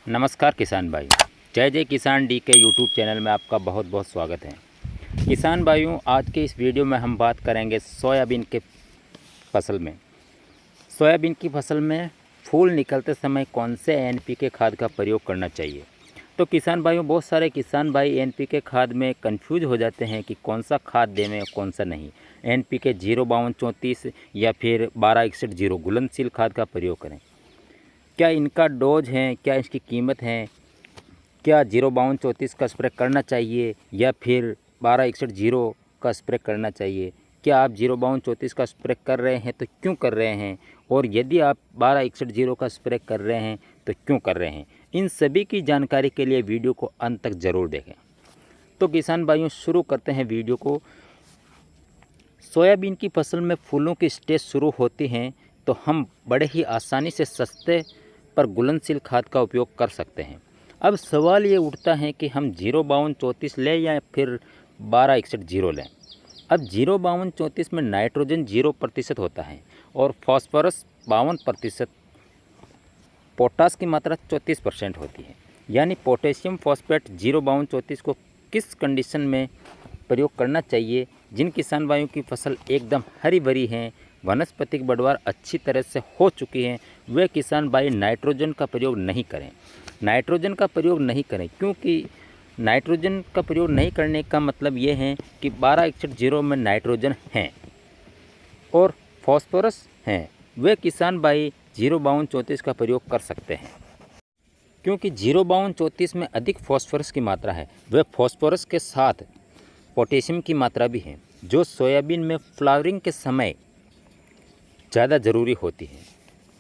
नमस्कार किसान भाई, जय जय किसान डी के यूट्यूब चैनल में आपका बहुत बहुत स्वागत है। किसान भाइयों, आज के इस वीडियो में हम बात करेंगे सोयाबीन के फसल में। सोयाबीन की फसल में फूल निकलते समय कौन से एनपीके खाद का प्रयोग करना चाहिए। तो किसान भाइयों, बहुत सारे किसान भाई एनपीके खाद में कंफ्यूज हो जाते हैं कि कौन सा खाद दें और कौन सा नहीं। एनपीके 05234 या फिर 1261 घुलनशील खाद का प्रयोग करें। क्या इनका डोज है, क्या इसकी कीमत है, क्या 05234 का स्प्रे करना चाहिए या फिर 1261 का स्प्रे करना चाहिए। क्या आप 05234 का स्प्रे कर रहे हैं तो क्यों कर रहे हैं, और यदि आप 1261 का स्प्रे कर रहे हैं तो क्यों कर रहे हैं। इन सभी की जानकारी के लिए वीडियो को अंत तक ज़रूर देखें। तो किसान भाइयों, शुरू करते हैं वीडियो को। सोयाबीन की फसल में फूलों की स्टेज शुरू होती हैं तो हम बड़े ही आसानी से सस्ते पर घुलनशील खाद का उपयोग कर सकते हैं। अब सवाल ये उठता है कि हम 05234 लें या फिर 1261 लें। अब 05234 में नाइट्रोजन 0% होता है और फॉस्फोरस 52%, पोटास की मात्रा 34% होती है। यानी पोटेशियम फॉस्फेट 05234 को किस कंडीशन में प्रयोग करना चाहिए। जिन किसान भाइयों की फसल एकदम हरी भरी है, वनस्पतिक बढ़वार अच्छी तरह से हो चुकी है, वे किसान भाई नाइट्रोजन का प्रयोग नहीं करें। नाइट्रोजन का प्रयोग नहीं करें क्योंकि नाइट्रोजन का प्रयोग नहीं करने का मतलब ये है कि 1261 में नाइट्रोजन हैं और फॉस्फोरस हैं। वे किसान भाई 05234 का प्रयोग कर सकते हैं क्योंकि 05234 में अधिक फॉस्फोरस की मात्रा है। वे फॉस्फोरस के साथ पोटेशियम की मात्रा भी है, जो सोयाबीन में फ्लावरिंग के समय ज़्यादा ज़रूरी होती है।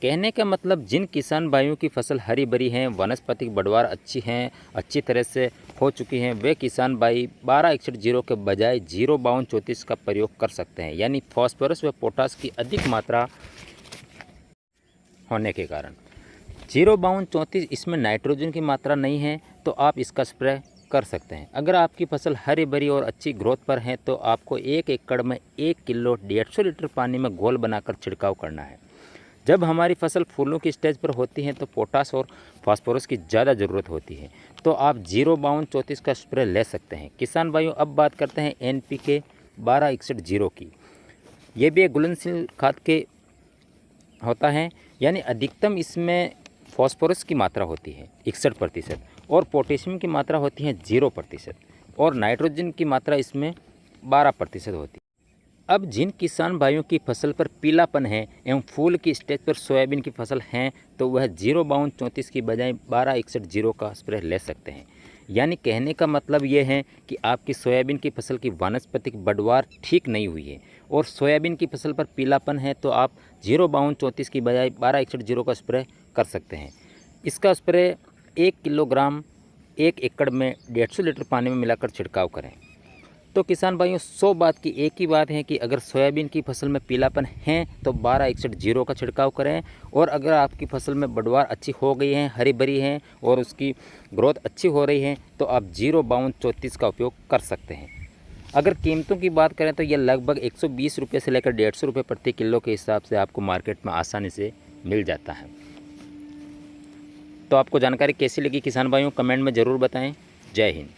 कहने का मतलब, जिन किसान भाइयों की फसल हरी भरी हैं, वनस्पतिक बढ़वार अच्छी हैं, अच्छी तरह से हो चुकी हैं, वे किसान भाई 1261 के बजाय 05234 का प्रयोग कर सकते हैं। यानी फॉस्फोरस व पोटास की अधिक मात्रा होने के कारण 05234 इसमें नाइट्रोजन की मात्रा नहीं है तो आप इसका स्प्रे कर सकते हैं। अगर आपकी फसल हरी भरी और अच्छी ग्रोथ पर है तो आपको 1 एकड़ में 1 किलो 150 लीटर पानी में घोल बनाकर छिड़काव करना है। जब हमारी फसल फूलों की स्टेज पर होती है तो पोटास और फास्फोरस की ज़्यादा ज़रूरत होती है, तो आप 05234 का स्प्रे ले सकते हैं। किसान भाइयों, अब बात करते हैं एनपीके 1261 की। ये भी एक घुलनशील खाद के होता है, यानी अधिकतम इसमें फॉस्फोरस की मात्रा होती है 61% और पोटेशियम की मात्रा होती है 0% और नाइट्रोजन की मात्रा इसमें 12% होती है। अब जिन किसान भाइयों की फसल पर पीलापन है एवं फूल की स्टेज पर सोयाबीन की फसल हैं तो वह 05234 की बजाय 1261 का स्प्रे ले सकते हैं। यानी कहने का मतलब ये है कि आपकी सोयाबीन की फसल की वानस्पतिक बढ़वार ठीक नहीं हुई है और सोयाबीन की फसल पर पीलापन है तो आप 05234 की बजाय 1261 का स्प्रे कर सकते हैं। इसका स्प्रे 1 किलोग्राम 1 एकड़ में 150 लीटर पानी में मिलाकर छिड़काव करें। तो किसान भाइयों, 100 बात की एक ही बात है कि अगर सोयाबीन की फसल में पीलापन है तो 1261 का छिड़काव करें, और अगर आपकी फसल में बढ़वार अच्छी हो गई है, हरी भरी है और उसकी ग्रोथ अच्छी हो रही है तो आप 05234 का उपयोग कर सकते हैं। अगर कीमतों की बात करें तो यह लगभग 120 रुपये से लेकर 150 रुपये प्रति किलो के हिसाब से आपको मार्केट में आसानी से मिल जाता है। तो आपको जानकारी कैसी लगी किसान भाइयों, कमेंट में ज़रूर बताएँ। जय हिंद।